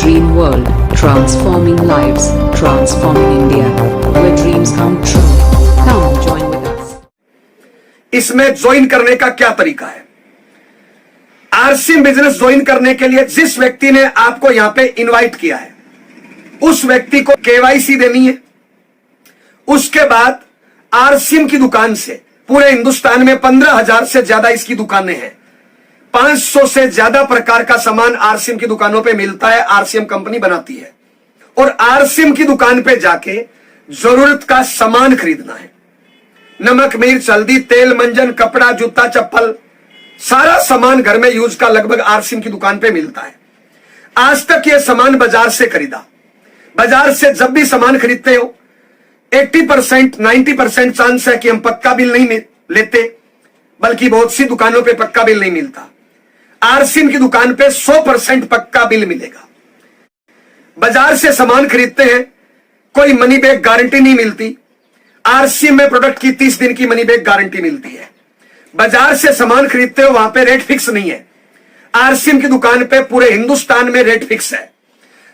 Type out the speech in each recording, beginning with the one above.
Dream World, transforming lives, transforming India, where dreams come true. Come join with us. इसमें join करने का क्या तरीका है? आरसीएम बिजनेस ज्वाइन करने के लिए जिस व्यक्ति ने आपको यहां पे इनवाइट किया है, उस व्यक्ति को केवाईसी देनी है। उसके बाद आरसीएम की दुकान से पूरे हिंदुस्तान में 15,000 से ज्यादा इसकी दुकानें हैं। 500 से ज्यादा प्रकार का सामान आरसीएम की दुकानों पे मिलता है, आरसीएम कंपनी बनाती है। और आरसीएम की दुकान पे जाके जरूरत का सामान खरीदना है। नमक, मिर्च, हल्दी, तेल, मंजन, कपड़ा, जूता, चप्पल, सारा सामान घर में यूज का लगभग आरसीएम की दुकान पे मिलता है। आज तक ये सामान बाजार से खरीदा। बाजार से जब भी सामान खरीदते हो 80% 90% चांस है कि हम पक्का बिल नहीं लेते, बल्कि बहुत सी दुकानों पे पक्का बिल नहीं मिलता। आरसीएम की दुकान पे 100% पक्का बिल मिलेगा। बाजार से सामान खरीदते हैं, कोई मनी बैक गारंटी नहीं मिलती। आरसीएम में प्रोडक्ट की 30 दिन की मनी बैक गारंटी मिलती है। बाजार से सामान खरीदते हो, वहां पे रेट फिक्स नहीं है। आरसीएम की दुकान पे पूरे हिंदुस्तान में रेट फिक्स है।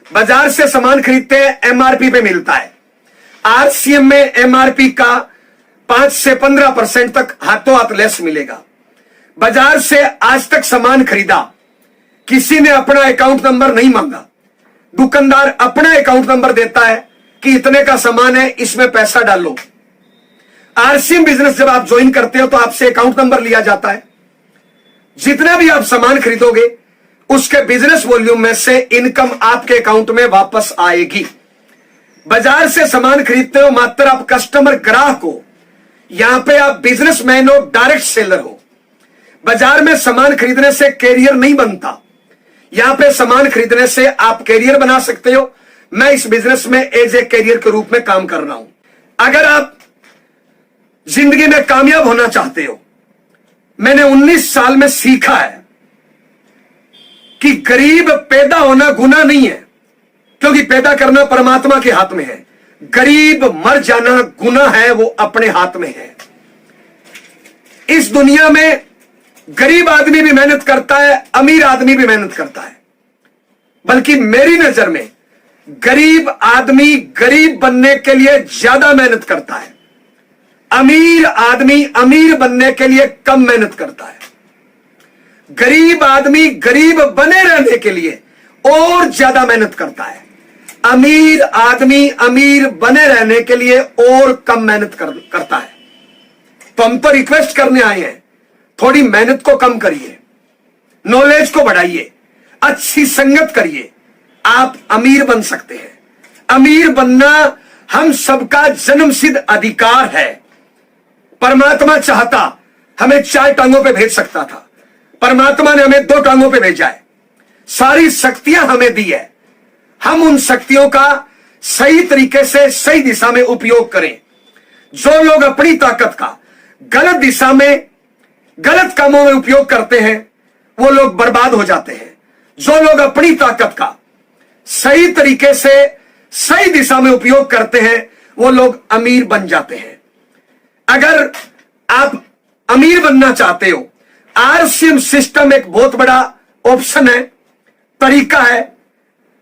बाजार से सामान खरीदते हैं, एमआरपी पे मिलता है। आरसीएम में एमआरपी का 5 से 15% तक हाथों हाथ लेस मिलेगा। बाजार से आज तक सामान खरीदा, किसी ने अपना अकाउंट नंबर नहीं मांगा। दुकानदार अपना अकाउंट नंबर देता है कि इतने का सामान है, इसमें पैसा डालो। आरसीएम बिजनेस जब आप ज्वाइन करते हो तो आपसे अकाउंट नंबर लिया जाता है। जितना भी आप सामान खरीदोगे उसके बिजनेस वॉल्यूम में से इनकम आपके अकाउंट में वापस आएगी। बाजार से सामान खरीदते हो, मात्र आप कस्टमर ग्राहक हो। यहां पे आप बिजनेसमैन हो, डायरेक्ट सेलर हो। बाजार में सामान खरीदने से कैरियर नहीं बनता। यहां पे सामान खरीदने से आप कैरियर बना सकते हो। मैं इस बिजनेस में एज ए कैरियर के रूप में काम कर रहा हूं। अगर आप जिंदगी में कामयाब होना चाहते हो, मैंने 19 साल में सीखा है कि गरीब पैदा होना गुनाह नहीं है, क्योंकि पैदा करना परमात्मा के हाथ में है। गरीब मर जाना गुनाह है, वो अपने हाथ में है। इस दुनिया में गरीब आदमी भी मेहनत करता है, अमीर आदमी भी मेहनत करता है, बल्कि मेरी नजर में गरीब आदमी गरीब बनने के लिए ज्यादा मेहनत करता है। अमीर आदमी अमीर बनने के लिए कम मेहनत करता है। गरीब आदमी गरीब बने रहने के लिए और ज्यादा मेहनत करता है। अमीर आदमी अमीर बने रहने के लिए और कम मेहनत करता है। तो हम तो रिक्वेस्ट करने आए हैं, थोड़ी मेहनत को कम करिए, नॉलेज को बढ़ाइए, अच्छी संगत करिए, आप अमीर बन सकते हैं। अमीर बनना हम सबका जन्मसिद्ध अधिकार है। परमात्मा चाहता हमें 4 टांगों पे भेज सकता था, परमात्मा ने हमें 2 टांगों पे भेजा है। सारी शक्तियां हमें दी है, हम उन शक्तियों का सही तरीके से सही दिशा में उपयोग करें। जो लोग अपनी ताकत का गलत दिशा में गलत कामों में उपयोग करते हैं, वो लोग बर्बाद हो जाते हैं। जो लोग अपनी ताकत का सही तरीके से सही दिशा में उपयोग करते हैं, वो लोग अमीर बन जाते हैं। अगर आप अमीर बनना चाहते हो, आरसीएम सिस्टम एक बहुत बड़ा ऑप्शन है, तरीका है।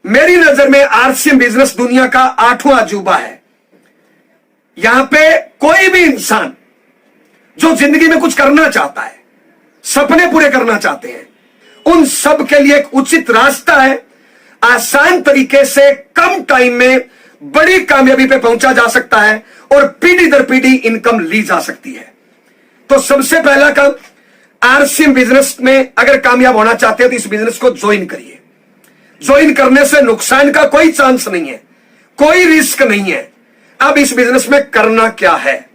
मेरी नजर में आरसीएम बिजनेस दुनिया का 8वां अजूबा है। यहां पे कोई भी इंसान जो जिंदगी में कुछ करना चाहता है, सपने पूरे करना चाहते हैं, उन सब के लिए एक उचित रास्ता है। आसान तरीके से कम टाइम में बड़ी कामयाबी पे पहुंचा जा सकता है और पीढ़ी दर पीढ़ी इनकम ली जा सकती है। तो सबसे पहला काम, आरसीएम बिजनेस में अगर कामयाब होना चाहते हैं तो इस बिजनेस को ज्वाइन करिए। ज्वाइन करने से नुकसान का कोई चांस नहीं है, कोई रिस्क नहीं है। अब इस बिजनेस में करना क्या है?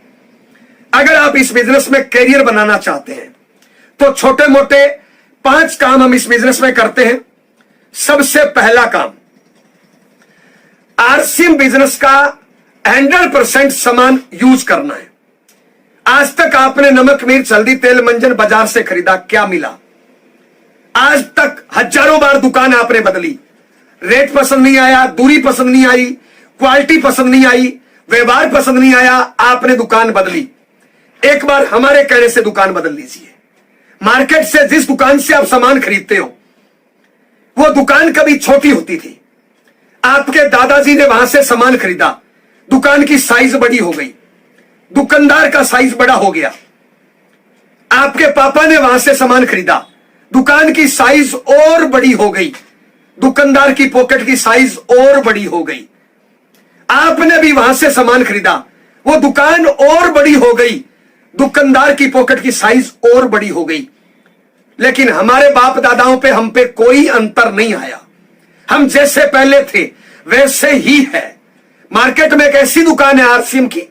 अगर आप इस बिजनेस में कैरियर बनाना चाहते हैं तो छोटे मोटे 5 काम हम इस बिजनेस में करते हैं। सबसे पहला काम, आरसीएम बिजनेस का 100% सामान यूज करना है। आज तक आपने नमक, मिर्च, हल्दी, तेल, मंजन बाजार से खरीदा, क्या मिला? आज तक हजारों बार दुकान आपने बदली, रेट पसंद नहीं आया, दूरी पसंद नहीं आई, क्वालिटी पसंद नहीं आई, व्यवहार पसंद नहीं आया, आपने दुकान बदली। एक बार हमारे कहने से दुकान बदल लीजिए। मार्केट से जिस दुकान से आप सामान खरीदते हो, वो दुकान कभी छोटी होती थी, आपके दादाजी ने वहां से सामान खरीदा, दुकान की साइज बड़ी हो गई, दुकानदार का साइज बड़ा हो गया। आपके पापा ने वहां से सामान खरीदा, दुकान की साइज और बड़ी हो गई, दुकानदार की पॉकेट की साइज और बड़ी हो गई। आपने भी वहां से सामान खरीदा, वो दुकान और बड़ी हो गई, दुकानदार की पॉकेट की साइज और बड़ी हो गई। लेकिन हमारे बाप दादाओं पे हम पे कोई अंतर नहीं आया। हम जैसे पहले थे वैसे ही है। मार्केट में एक ऐसी दुकान है आरसीएम की,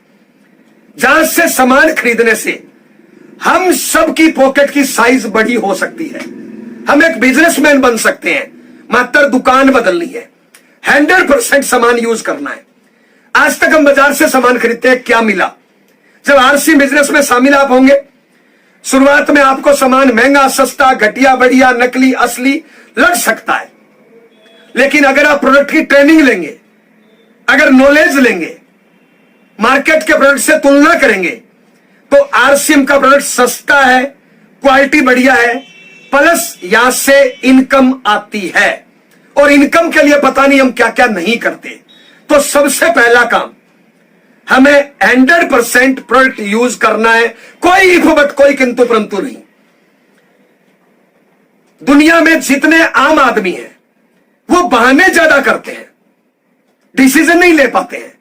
जहां से सामान खरीदने से हम सब की पॉकेट की साइज बड़ी हो सकती है। हम एक बिजनेसमैन बन सकते हैं, मात्र दुकान बदलनी है, 100% सामान यूज करना है। आज तक हम बाजार से सामान खरीदते हैं, क्या मिला? जब आरसी बिजनेस में शामिल आप होंगे, शुरुआत में आपको सामान महंगा, सस्ता, घटिया, बढ़िया, नकली, असली लग सकता है। लेकिन अगर आप प्रोडक्ट की ट्रेनिंग लेंगे, अगर नॉलेज लेंगे, मार्केट के प्रोडक्ट से तुलना करेंगे, तो आरसीएम का प्रोडक्ट सस्ता है, क्वालिटी बढ़िया है, प्लस यहां से इनकम आती है। और इनकम के लिए पता नहीं हम क्या क्या नहीं करते। तो सबसे पहला काम, हमें 100% प्रोडक्ट यूज करना है। कोई इफ बट, कोई किंतु परंतु नहीं। दुनिया में जितने आम आदमी हैं वो बहाने ज्यादा करते हैं, डिसीजन नहीं ले पाते हैं।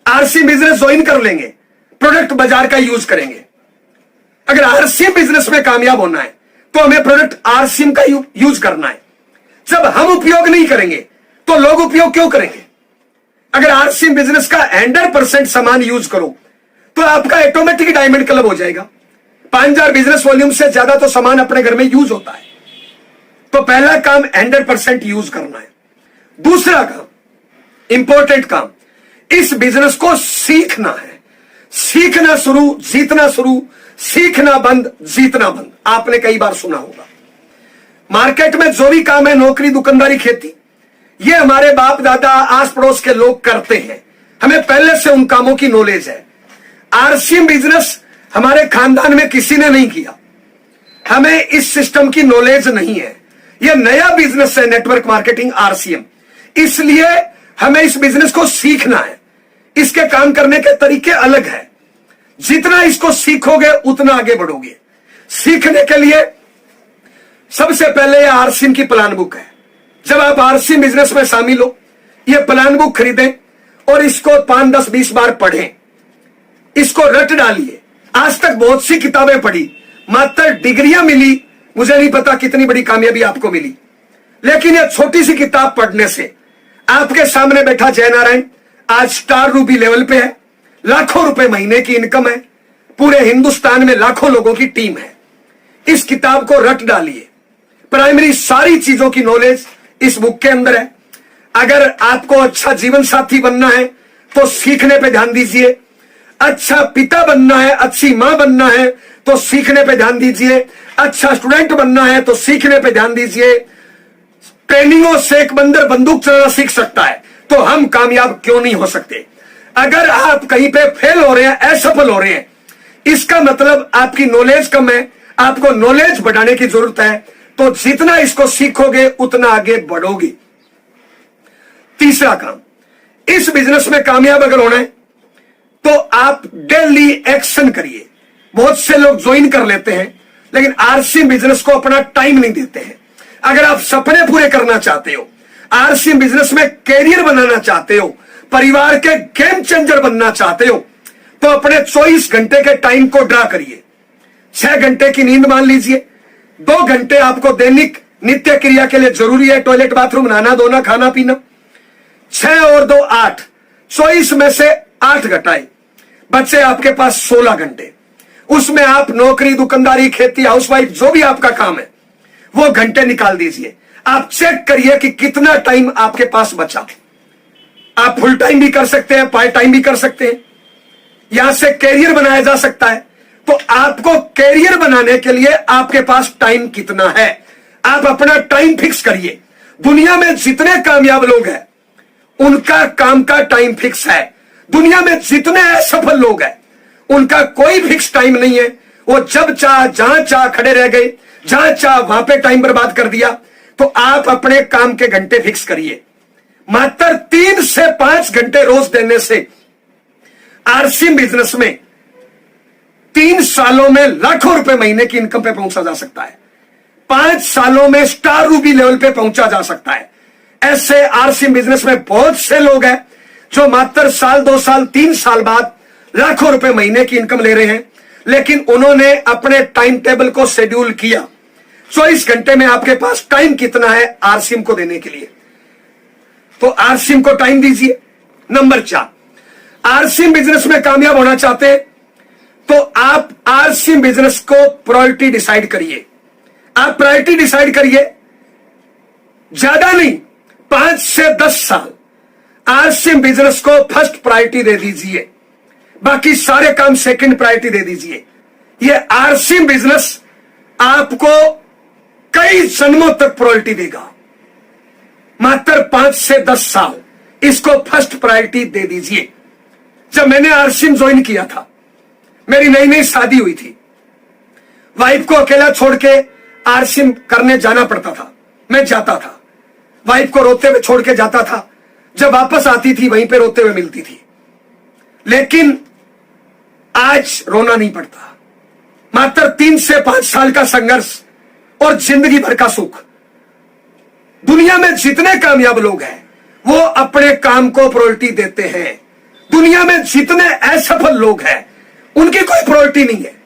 आरसी बिजनेस ज्वाइन कर लेंगे, प्रोडक्ट बाजार का यूज करेंगे। अगर आरसीएम बिजनेस में कामयाब होना है तो हमें प्रोडक्ट आरसीएम का यूज करना है। जब हम उपयोग नहीं करेंगे तो लोग उपयोग क्यों करेंगे? अगर आरसीएम बिजनेस का 100% सामान यूज करो तो आपका ऑटोमेटिक डायमंड क्लब हो जाएगा। 5000 बिजनेस वॉल्यूम से ज्यादा तो सामान अपने घर में यूज होता है। तो पहला काम 100% यूज करना है। दूसरा काम, इंपॉर्टेंट काम, इस बिजनेस को सीखना है। सीखना शुरू, जीतना शुरू, सीखना बंद, जीतना बंद। आपने कई बार सुना होगा। मार्केट में जो भी काम है, नौकरी, दुकानदारी, खेती, ये हमारे बाप दादा, आस पड़ोस के लोग करते हैं। हमें पहले से उन कामों की नॉलेज है। आरसीएम बिजनेस हमारे खानदान में किसी ने नहीं किया। हमें इस सिस्टम की नॉलेज नहीं है। यह नया बिजनेस है, नेटवर्क मार्केटिंग, आरसीएम। इसलिए हमें इस बिजनेस को सीखना है। इसके काम करने के तरीके अलग है। जितना इसको सीखोगे उतना आगे बढ़ोगे। सीखने के लिए सबसे पहले यह आरसीएम की प्लान बुक है। जब आप आरसीएम बिजनेस में शामिल हो, यह प्लान बुक खरीदें और इसको 5, 10, 20 बार पढ़ें। इसको रट डालिए। आज तक बहुत सी किताबें पढ़ी, मात्र डिग्रियां मिली, मुझे नहीं पता कितनी बड़ी कामयाबी आपको मिली। लेकिन यह छोटी सी किताब पढ़ने से, आपके सामने बैठा जयनारायण आज स्टार रूबी लेवल पे है, लाखों रुपए महीने की इनकम है, पूरे हिंदुस्तान में लाखों लोगों की टीम है। इस किताब को रट डालिए। प्राइमरी सारी चीजों की नॉलेज इस बुक के अंदर है। अगर आपको अच्छा जीवन साथी बनना है तो सीखने पे ध्यान दीजिए। अच्छा पिता बनना है, अच्छी मां बनना है तो सीखने पे ध्यान दीजिए। अच्छा स्टूडेंट बनना है तो सीखने पे ध्यान दीजिए। ट्रेनिंगों से एक बंदर बंदूक चलाना सीख सकता है, तो हम कामयाब क्यों नहीं हो सकते? अगर आप कहीं पे फेल हो रहे हैं, असफल हो रहे हैं, इसका मतलब आपकी नॉलेज कम है। आपको नॉलेज बढ़ाने की जरूरत है। तो जितना इसको सीखोगे उतना आगे बढ़ोगे। तीसरा काम, इस बिजनेस में कामयाब अगर होना है तो आप डेली एक्शन करिए। बहुत से लोग ज्वाइन कर लेते हैं लेकिन आरसीएम बिजनेस को अपना टाइम नहीं देते हैं। अगर आप सपने पूरे करना चाहते हो, आरसीएम बिजनेस में कैरियर बनाना चाहते हो, परिवार के गेम चेंजर बनना चाहते हो, तो अपने 24 घंटे के टाइम को ड्रा करिए। 6 घंटे की नींद मान लीजिए, 2 घंटे आपको दैनिक नित्य क्रिया के लिए जरूरी है, टॉयलेट, बाथरूम, नहाना धोना, खाना पीना। 6 और 2 8, 24 में से 8 घटाए, बचे आपके पास 16 घंटे। उसमें आप नौकरी, दुकानदारी, खेती, हाउसवाइफ, जो भी आपका काम है वो घंटे निकाल दीजिए। आप चेक करिए कि कितना टाइम आपके पास बचा। आप फुल टाइम भी कर सकते हैं, पार्ट टाइम भी कर सकते हैं। यहां से कैरियर बनाया जा सकता है। तो आपको कैरियर बनाने के लिए आपके पास टाइम कितना है, आप अपना टाइम फिक्स करिए। दुनिया में जितने कामयाब लोग हैं उनका काम का टाइम फिक्स है। दुनिया में जितने असफल लोग हैं उनका कोई फिक्स टाइम नहीं है। वो जब चाह जहां चाह खड़े रह गए, जहां चाह वहां पे टाइम बर्बाद कर दिया। तो आप अपने काम के घंटे फिक्स करिए। मात्र 3 से 5 घंटे रोज देने से आरसीएम बिजनेस में 3 सालों में लाखों रुपए महीने की इनकम पे पहुंचा जा सकता है। 5 सालों में स्टार रूबी लेवल पे पहुंचा जा सकता है। ऐसे आरसीएम बिजनेस में बहुत से लोग हैं जो मात्र साल 2 साल 3 साल बाद लाखों रुपए महीने की इनकम ले रहे हैं, लेकिन उन्होंने अपने टाइम टेबल को शेड्यूल किया। 24 घंटे में आपके पास टाइम कितना है आरसीएम को देने के लिए, तो आरसीएम को टाइम दीजिए। नंबर 4, आरसीएम बिजनेस में कामयाब होना चाहते हैं तो आप आरसीएम बिजनेस को प्रायोरिटी डिसाइड करिए। आप प्रायोरिटी डिसाइड करिए, ज्यादा नहीं 5 से 10 साल आरसीएम बिजनेस को फर्स्ट प्रायोरिटी दे दीजिए, बाकी सारे काम सेकंड प्रायोरिटी दे दीजिए। ये आरसीएम बिजनेस आपको कई जन्मों तक प्रायोरिटी देगा। मात्र 5 से 10 साल इसको फर्स्ट प्रायोरिटी दे दीजिए। जब मैंने आरसीएम ज्वाइन किया था, मेरी नई नई शादी हुई थी, वाइफ को अकेला छोड़ के आरसीएम करने जाना पड़ता था। मैं जाता था, वाइफ को रोते हुए छोड़ के जाता था, जब वापस आती थी वहीं पे रोते हुए मिलती थी। लेकिन आज रोना नहीं पड़ता। मात्र 3 से 5 साल का संघर्ष और जिंदगी भर का सुख। दुनिया में जितने कामयाब लोग हैं वो अपने काम को प्रायोरिटी देते हैं। दुनिया में जितने असफल लोग हैं उनकी कोई प्रायोरिटी नहीं है।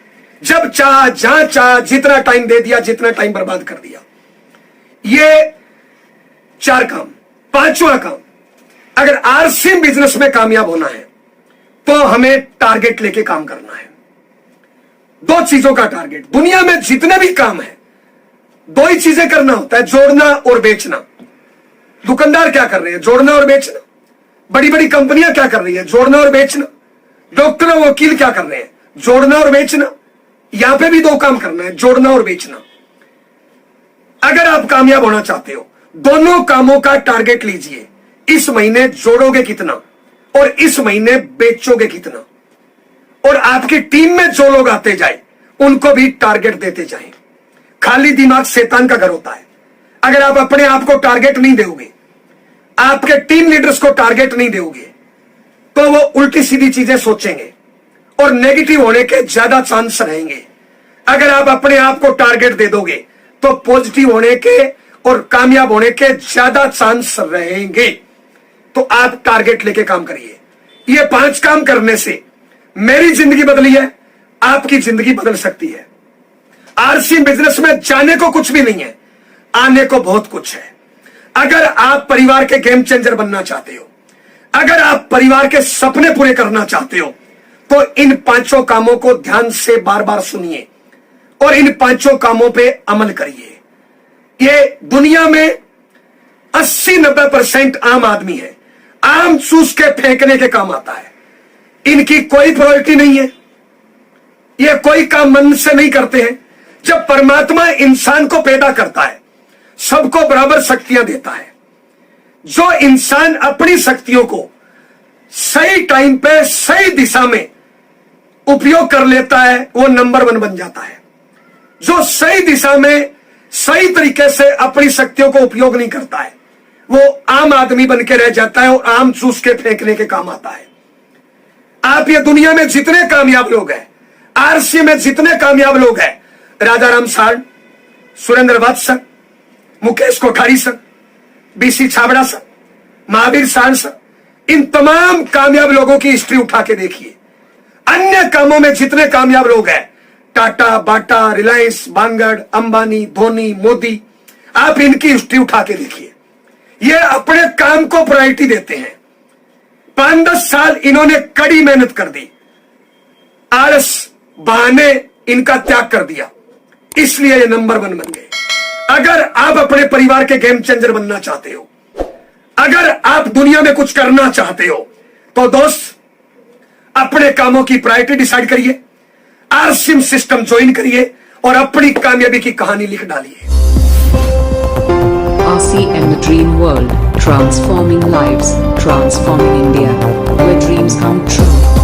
जब चाह जहां चाह जितना टाइम दे दिया, जितना टाइम बर्बाद कर दिया। ये 4 काम। 5वां काम, अगर आरसीएम बिजनेस में कामयाब होना है तो हमें टारगेट लेके काम करना है। 2 चीजों का टारगेट। दुनिया में जितने भी काम है 2 ही चीजें करना होता है, जोड़ना और बेचना। दुकानदार क्या कर रहे हैं? जोड़ना और बेचना। बड़ी बड़ी कंपनियां क्या कर रही है? जोड़ना और बेचना। डॉक्टर और वकील क्या कर रहे हैं? जोड़ना और बेचना। यहां पे भी 2 काम करना है, जोड़ना और बेचना। अगर आप कामयाब होना चाहते हो, दोनों कामों का टारगेट लीजिए। इस महीने जोड़ोगे कितना और इस महीने बेचोगे कितना, और आपकी टीम में जो लोग आते जाए उनको भी टारगेट देते जाएं। खाली दिमाग शैतान का घर होता है। अगर आप अपने आप को टारगेट नहीं दोगे, आपके टीम लीडर्स को टारगेट नहीं दोगे, तो वो उल्टी सीधी चीजें सोचेंगे और नेगेटिव होने के ज्यादा चांस रहेंगे। अगर आप अपने आप को टारगेट दे दोगे तो पॉजिटिव होने के और कामयाब होने के ज्यादा चांस रहेंगे। तो आप टारगेट लेके काम करिए। ये 5 काम करने से मेरी जिंदगी बदली है, आपकी जिंदगी बदल सकती है। आरसीएम बिजनेस में जाने को कुछ भी नहीं है, आने को बहुत कुछ है। अगर आप परिवार के गेम चेंजर बनना चाहते हो, अगर आप परिवार के सपने पूरे करना चाहते हो, तो इन 5 कामों को ध्यान से बार बार सुनिए और इन 5 कामों पे अमल करिए। ये दुनिया में 80-90% आम आदमी है, आम चूस के फेंकने के काम आता है। इनकी कोई प्रायोरिटी नहीं है, ये कोई काम मन से नहीं करते हैं। जब परमात्मा इंसान को पैदा करता है, सबको बराबर शक्तियां देता है। जो इंसान अपनी शक्तियों को सही टाइम पे सही दिशा में उपयोग कर लेता है वो नंबर 1 बन जाता है। जो सही दिशा में सही तरीके से अपनी शक्तियों को उपयोग नहीं करता है वो आम आदमी बन के रह जाता है और आम चूस के फेंकने के काम आता है। आप ये दुनिया में जितने कामयाब लोग हैं, आरसीएम में जितने कामयाब लोग हैं, राजाराम साड़, Surendra Vats, Mukesh Kothari sir, BC Chhabra sir, Mahavir साड़ सर, इन तमाम कामयाब लोगों की हिस्ट्री उठा के देखिए। अन्य कामों में जितने कामयाब लोग हैं, टाटा, बाटा, रिलायंस, बांगड़, अंबानी, धोनी, मोदी, आप इनकी हिस्ट्री उठा के देखिए। ये अपने काम को प्रायोरिटी देते हैं। 5-10 साल इन्होंने कड़ी मेहनत कर दी, आलस बहाने इनका त्याग कर दिया, इसलिए ये नंबर 1 बन गए। अगर आप अपने परिवार के गेम चेंजर बनना चाहते हो, अगर आप दुनिया में कुछ करना चाहते हो, तो दोस्त अपने कामों की प्रायोरिटी डिसाइड करिए, आरसीएम सिस्टम ज्वाइन करिए और अपनी कामयाबी की कहानी लिख डालिए। RCM the Dream World, transforming lives, transforming India, where dreams come true.